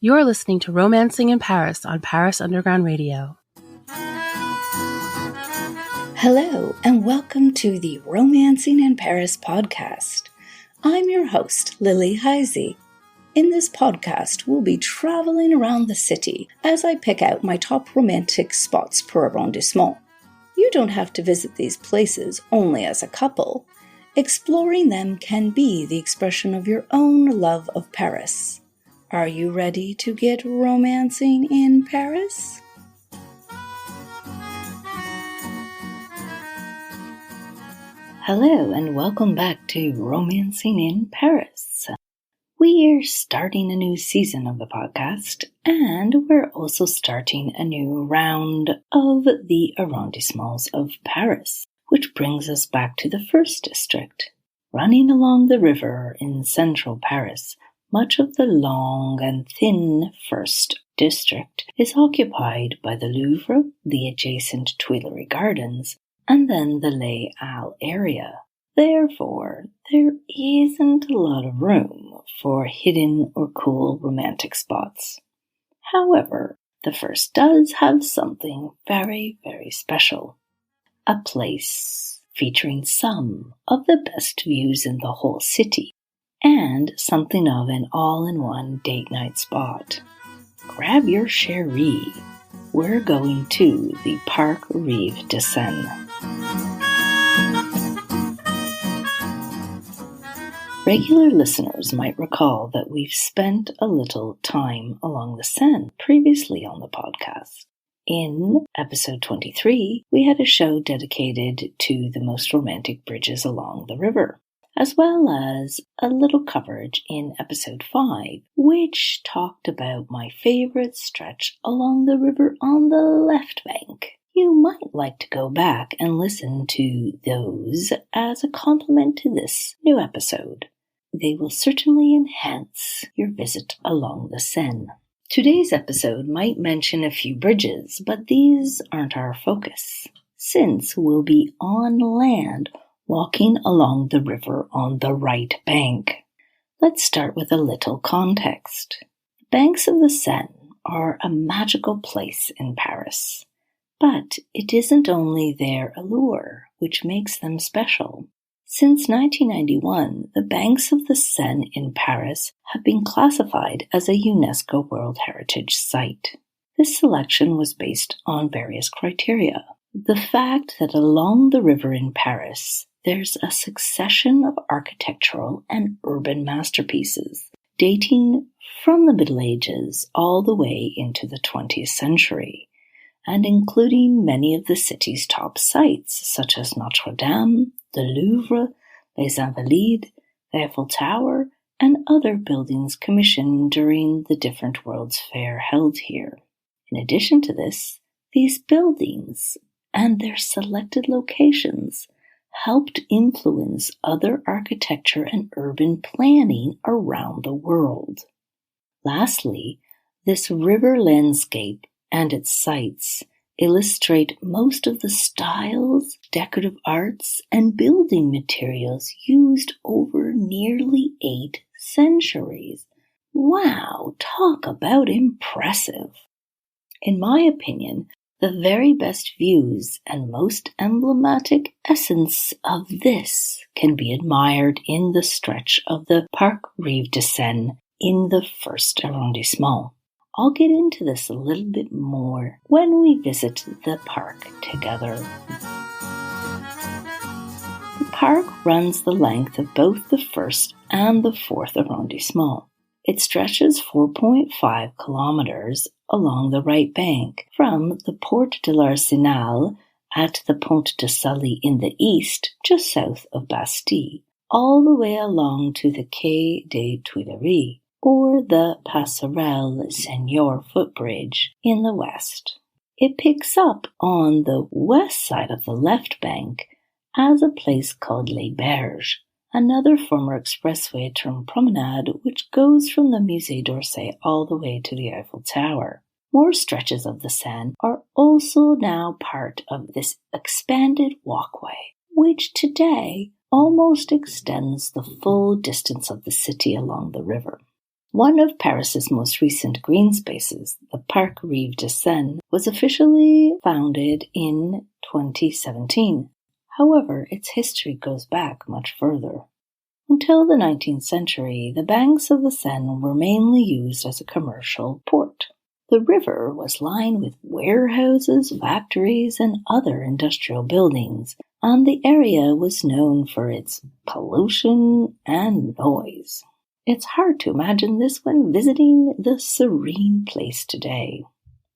You're listening to Romancing in Paris on Paris Underground Radio. Hello, and welcome to the Romancing in Paris podcast. I'm your host, Heise. In this podcast, we'll be traveling around the city as I pick out my top romantic spots per arrondissement. You don't have to visit these places only as a couple. Exploring them can be the expression of your own love of Paris. Are you ready to get romancing in Paris? Hello and welcome back to Romancing in Paris. We're starting a new season of the podcast, and we're also starting a new round of the arrondissements of Paris, which brings us back to the first district. Running along the river in central Paris, much of the long and thin first district is occupied by the Louvre, the adjacent Tuileries Gardens, and then the Les Halles area. Therefore, there isn't a lot of room for hidden or cool romantic spots. However, the first does have something very, very special. A place featuring some of the best views in the whole city, and something of an all-in-one date night spot. Grab your chérie. We're going to the Parc Rives de Seine. Regular listeners might recall that we've spent a little time along the Seine previously on the podcast. In episode 23, we had a show dedicated to the most romantic bridges along the river, as well as a little coverage in episode 5, which talked about my favorite stretch along the river on the left bank. You might like to go back and listen to those as a complement to this new episode. They will certainly enhance your visit along the Seine. Today's episode might mention a few bridges, but these aren't our focus, since we'll be on land walking along the river on the right bank. Let's start with a little context. The banks of the Seine are a magical place in Paris, but it isn't only their allure which makes them special. Since 1991, the banks of the Seine in Paris have been classified as a UNESCO World Heritage Site. This selection was based on various criteria. The fact that along the river in Paris, there's a succession of architectural and urban masterpieces, dating from the Middle Ages all the way into the 20th century, and including many of the city's top sites, such as Notre Dame, the Louvre, Les Invalides, the Eiffel Tower, and other buildings commissioned during the different World's Fair held here. In addition to this, these buildings and their selected locations helped influence other architecture and urban planning around the world. Lastly, this river landscape and its sites illustrate most of the styles, decorative arts, and building materials used over nearly 8 centuries. Wow, talk about impressive! In my opinion, the very best views and most emblematic essence of this can be admired in the stretch of the Parc Rives de Seine in the first arrondissement. I'll get into this a little bit more when we visit the park together. The park runs the length of both the first and the fourth arrondissement. It stretches 4.5 kilometers along the right bank, from the Porte de l'Arsenal at the Pont de Sully in the east, just south of Bastille, all the way along to the Quai des Tuileries, or the Passerelle Seigneur footbridge in the west. It picks up on the west side of the left bank as a place called Les Berges, another former expressway turned promenade which goes from the Musée d'Orsay all the way to the Eiffel Tower. More stretches of the Seine are also now part of this expanded walkway, which today almost extends the full distance of the city along the river. One of Paris's most recent green spaces, the Parc Rives de Seine, was officially founded in 2017. However, its history goes back much further. Until the 19th century, the banks of the Seine were mainly used as a commercial port. The river was lined with warehouses, factories, and other industrial buildings, and the area was known for its pollution and noise. It's hard to imagine this when visiting the serene place today.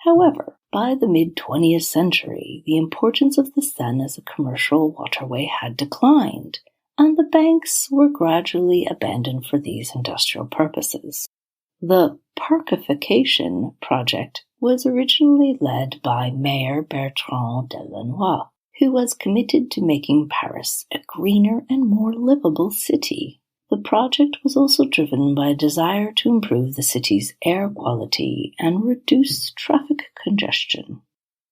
However, by the mid-20th century, the importance of the Seine as a commercial waterway had declined, and the banks were gradually abandoned for these industrial purposes. The parkification project was originally led by Mayor Bertrand Delanoë, who was committed to making Paris a greener and more livable city. The project was also driven by a desire to improve the city's air quality and reduce traffic congestion.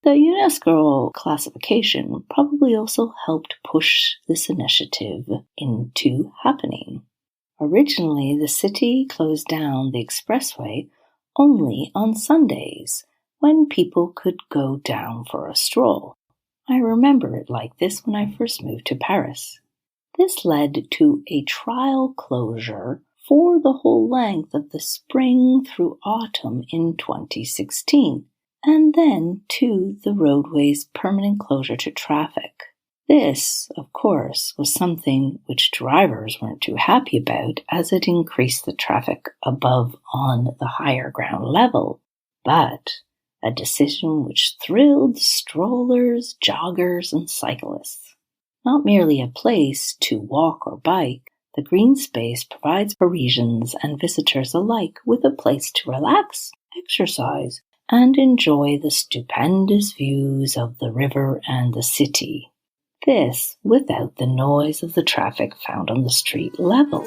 The UNESCO classification probably also helped push this initiative into happening. Originally, the city closed down the expressway only on Sundays, when people could go down for a stroll. I remember it like this when I first moved to Paris. This led to a trial closure for the whole length of the spring through autumn in 2016, and then to the roadway's permanent closure to traffic. This, of course, was something which drivers weren't too happy about, as it increased the traffic above on the higher ground level, but a decision which thrilled strollers, joggers, and cyclists. Not merely a place to walk or bike, the green space provides Parisians and visitors alike with a place to relax, exercise, and enjoy the stupendous views of the river and the city. This without the noise of the traffic found on the street level.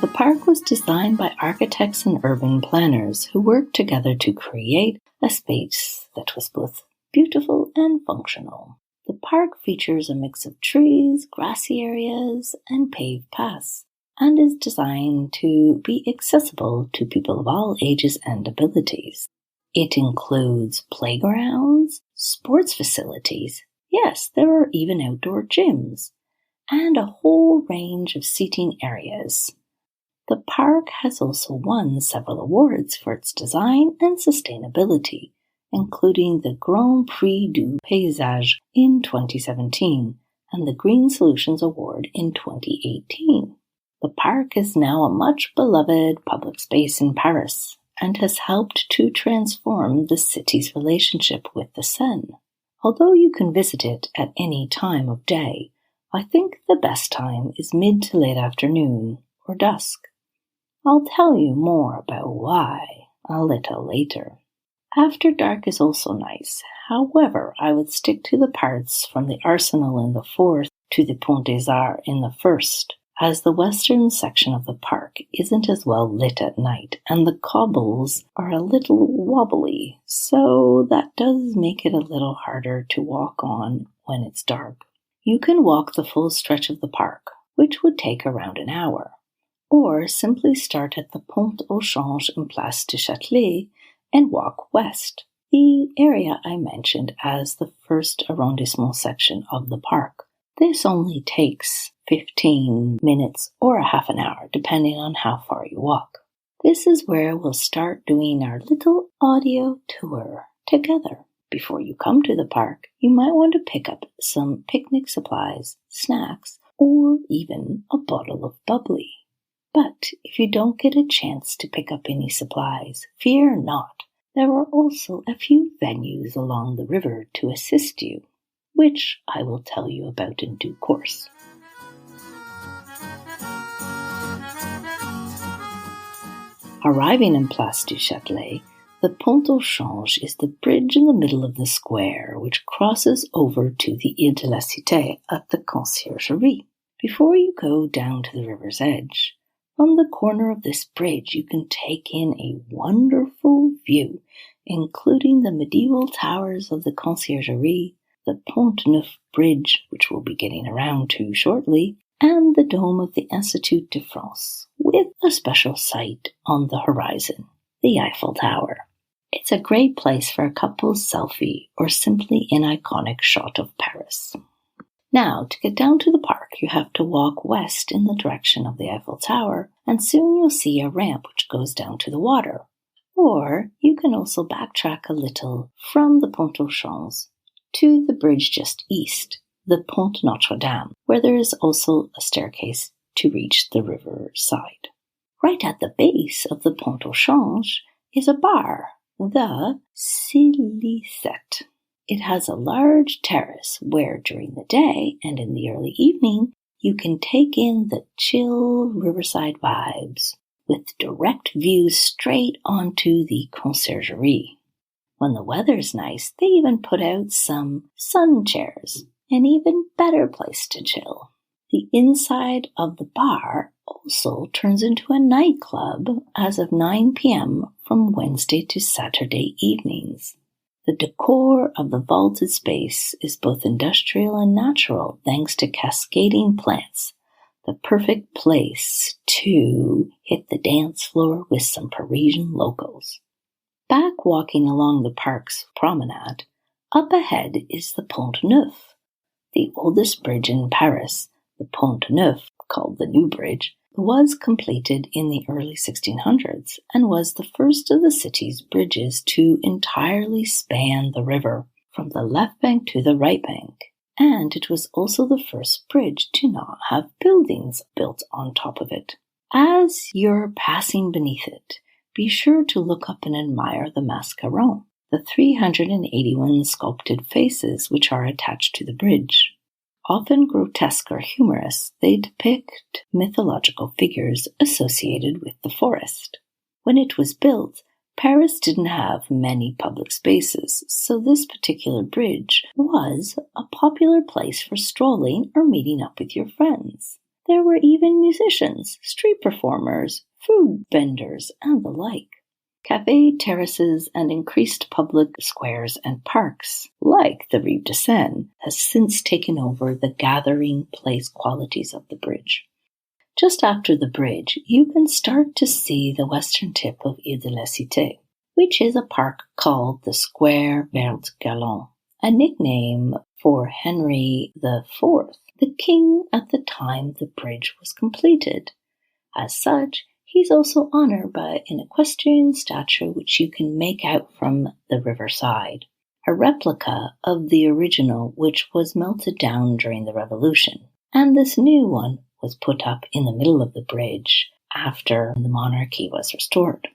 The park was designed by architects and urban planners who worked together to create a space that was both beautiful and functional. The park features a mix of trees, grassy areas, and paved paths, and is designed to be accessible to people of all ages and abilities. It includes playgrounds, sports facilities, yes, there are even outdoor gyms, and a whole range of seating areas. The park has also won several awards for its design and sustainability, including the Grand Prix du Paysage in 2017 and the Green Solutions Award in 2018. The park is now a much beloved public space in Paris and has helped to transform the city's relationship with the Seine. Although you can visit it at any time of day, I think the best time is mid to late afternoon or dusk. I'll tell you more about why a little later. After dark is also nice. However, I would stick to the parts from the Arsenal in the 4th to the Pont des Arts in the 1st, as the western section of the park isn't as well lit at night, and the cobbles are a little wobbly, so that does make it a little harder to walk on when it's dark. You can walk the full stretch of the park, which would take around an hour, or simply start at the Pont au Change in Place du Châtelet and walk west, the area I mentioned as the first arrondissement section of the park. This only takes 15 minutes or a half an hour, depending on how far you walk. This is where we'll start doing our little audio tour together. Before you come to the park, you might want to pick up some picnic supplies, snacks, or even a bottle of bubbly. But if you don't get a chance to pick up any supplies, fear not. There are also a few venues along the river to assist you, which I will tell you about in due course. Arriving in Place du Châtelet, the Pont au Change is the bridge in the middle of the square which crosses over to the Ile de la Cité at the Conciergerie. Before you go down to the river's edge, from the corner of this bridge you can take in a wonderful view, including the medieval towers of the Conciergerie, the Pont Neuf Bridge, which we'll be getting around to shortly, and the dome of the Institut de France, with a special sight on the horizon, the Eiffel Tower. It's a great place for a couple's selfie or simply an iconic shot of Paris. Now, to get down to the park, you have to walk west in the direction of the Eiffel Tower, and soon you'll see a ramp which goes down to the water. Or you can also backtrack a little from the Pont aux Champs to the bridge just east, the Pont Notre-Dame, where there is also a staircase to reach the riverside. Right at the base of the Pont aux Champs is a bar, the Silicette. It has a large terrace where during the day and in the early evening you can take in the chill riverside vibes with direct views straight onto the conciergerie. When the weather's nice, they even put out some sun chairs, an even better place to chill. The inside of the bar also turns into a nightclub as of 9 p.m. from Wednesday to Saturday evenings. The decor of the vaulted space is both industrial and natural thanks to cascading plants, the perfect place to hit the dance floor with some Parisian locals. Back walking along the Parc's promenade, up ahead is the Pont Neuf, the oldest bridge in Paris. The Pont Neuf, called the New Bridge, was completed in the early 1600s and was the first of the city's bridges to entirely span the river from the left bank to the right bank. And it was also the first bridge to not have buildings built on top of it. As you're passing beneath it, be sure to look up and admire the mascarons, the 381 sculpted faces which are attached to the bridge. Often grotesque or humorous, they depict mythological figures associated with the forest. When it was built, Paris didn't have many public spaces, so this particular bridge was a popular place for strolling or meeting up with your friends. There were even musicians, street performers, food vendors, and the like. Café terraces and increased public squares and parks, like the Rives de Seine, has since taken over the gathering place qualities of the bridge. Just after the bridge, you can start to see the western tip of Ile de la Cité, which is a park called the Square Vert Galant, a nickname for Henry IV, the king at the time the bridge was completed. As such, he's also honored by an equestrian statue which you can make out from the riverside, a replica of the original which was melted down during the Revolution, and this new one was put up in the middle of the bridge after the monarchy was restored.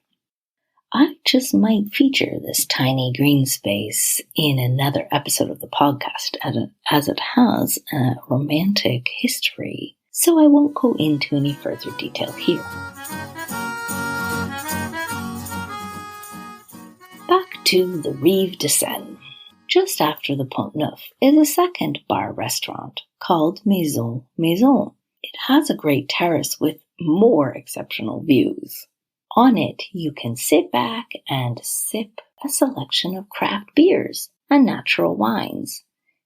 I just might feature this tiny green space in another episode of the podcast as it has a romantic history, so I won't go into any further detail here. Back to the Rives de Seine. Just after the Pont Neuf is a second bar restaurant called Maison. It has a great terrace with more exceptional views. On it, you can sit back and sip a selection of craft beers and natural wines.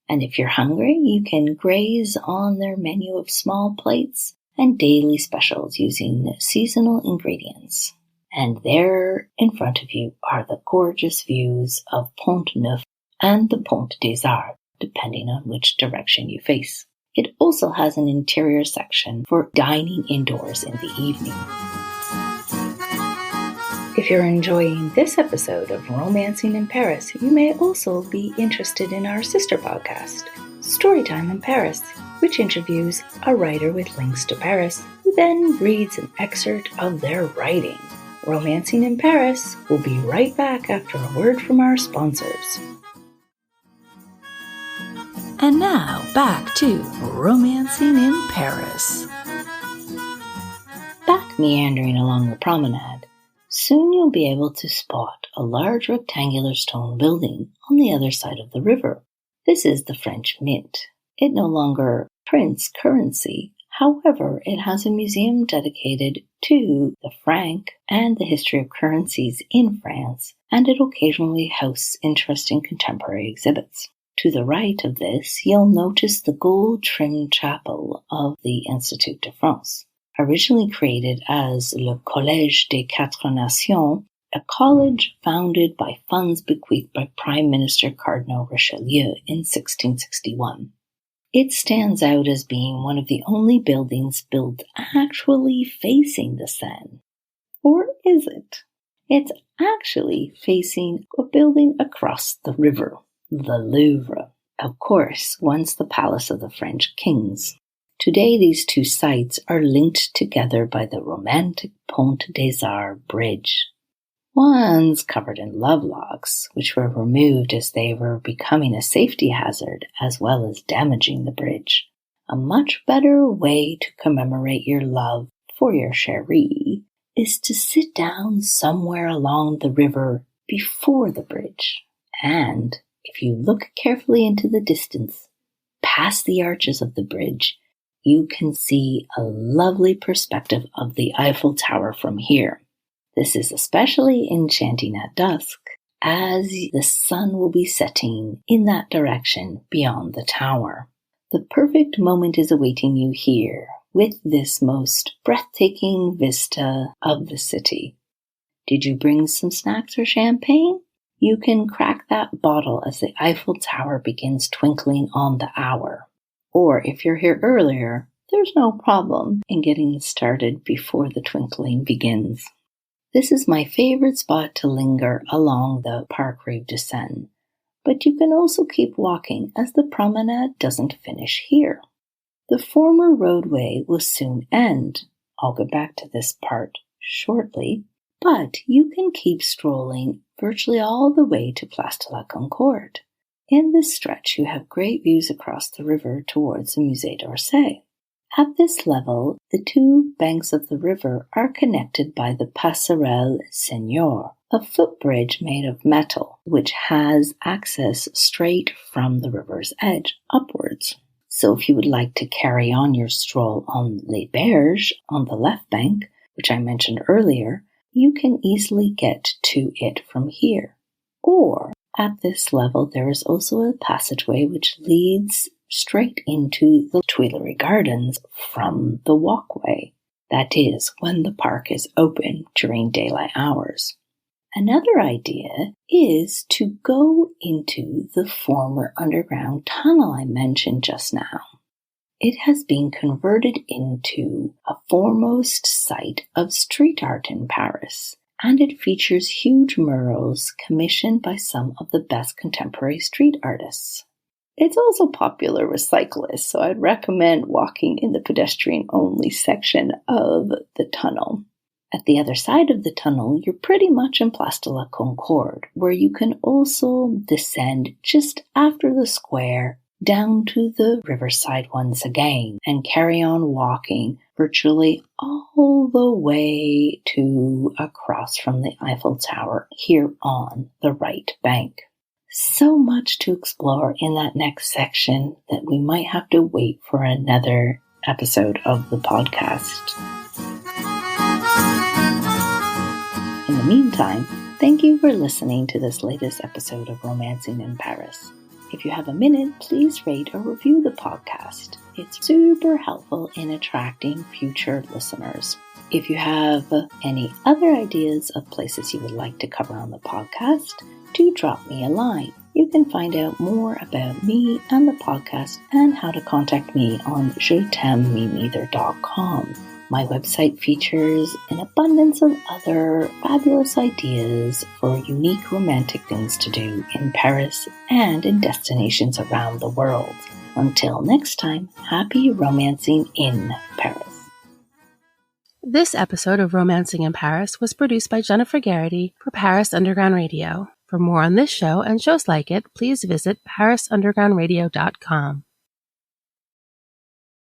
And if you're hungry, you can graze on their menu of small plates and daily specials using seasonal ingredients. And there in front of you are the gorgeous views of Pont Neuf and the Pont des Arts, depending on which direction you face. It also has an interior section for dining indoors in the evening. If you're enjoying this episode of Romancing in Paris, you may also be interested in our sister podcast, Storytime in Paris, which interviews a writer with links to Paris, who then reads an excerpt of their writing. Romancing in Paris will be right back after a word from our sponsors. And now, back to Romancing in Paris. Back meandering along the promenade, soon you'll be able to spot a large rectangular stone building on the other side of the river. This is the French Mint. It no longer prints currency. However, it has a museum dedicated to the franc and the history of currencies in France, and it occasionally hosts interesting contemporary exhibits. To the right of this, you'll notice the gold-trimmed chapel of the Institut de France. Originally created as Le Collège des Quatre Nations, a college founded by funds bequeathed by Prime Minister Cardinal Richelieu in 1661. It stands out as being one of the only buildings built actually facing the Seine. Or is it? It's actually facing a building across the river, the Louvre. Of course, once the palace of the French kings. Today, these two sites are linked together by the romantic Pont des Arts bridge. One's covered in lovelocks, which were removed as they were becoming a safety hazard as well as damaging the bridge. A much better way to commemorate your love for your chérie is to sit down somewhere along the river before the bridge. And if you look carefully into the distance, past the arches of the bridge, you can see a lovely perspective of the Eiffel Tower from here. This is especially enchanting at dusk, as the sun will be setting in that direction beyond the tower. The perfect moment is awaiting you here, with this most breathtaking vista of the city. Did you bring some snacks or champagne? You can crack that bottle as the Eiffel Tower begins twinkling on the hour. Or if you're here earlier, there's no problem in getting started before the twinkling begins. This is my favorite spot to linger along the Parc Rives de Seine, but you can also keep walking as the promenade doesn't finish here. The former roadway will soon end. I'll get back to this part shortly, but you can keep strolling virtually all the way to Place de la Concorde. In this stretch, you have great views across the river towards the Musée d'Orsay. At this level, the two banks of the river are connected by the Passerelle Seigneur, a footbridge made of metal, which has access straight from the river's edge upwards. So if you would like to carry on your stroll on Les Berges on the left bank, which I mentioned earlier, you can easily get to it from here. Or at this level, there is also a passageway which leads straight into the Tuileries Gardens from the walkway. That is, when the park is open during daylight hours. Another idea is to go into the former underground tunnel I mentioned just now. It has been converted into a foremost site of street art in Paris, and it features huge murals commissioned by some of the best contemporary street artists. It's also popular with cyclists, so I'd recommend walking in the pedestrian-only section of the tunnel. At the other side of the tunnel, you're pretty much in Place de la Concorde, where you can also descend just after the square down to the riverside once again and carry on walking virtually all the way to across from the Eiffel Tower here on the right bank. So much to explore in that next section that we might have to wait for another episode of the podcast. In the meantime, thank you for listening to this latest episode of Romancing in Paris. If you have a minute, please rate or review the podcast. It's super helpful in attracting future listeners. If you have any other ideas of places you would like to cover on the podcast, do drop me a line. You can find out more about me and the podcast and how to contact me on jetemmeneither.com. My website features an abundance of other fabulous ideas for unique romantic things to do in Paris and in destinations around the world. Until next time, happy romancing in Paris. This episode of Romancing in Paris was produced by Jennifer Garrity for Paris Underground Radio. For more on this show and shows like it, please visit parisundergroundradio.com.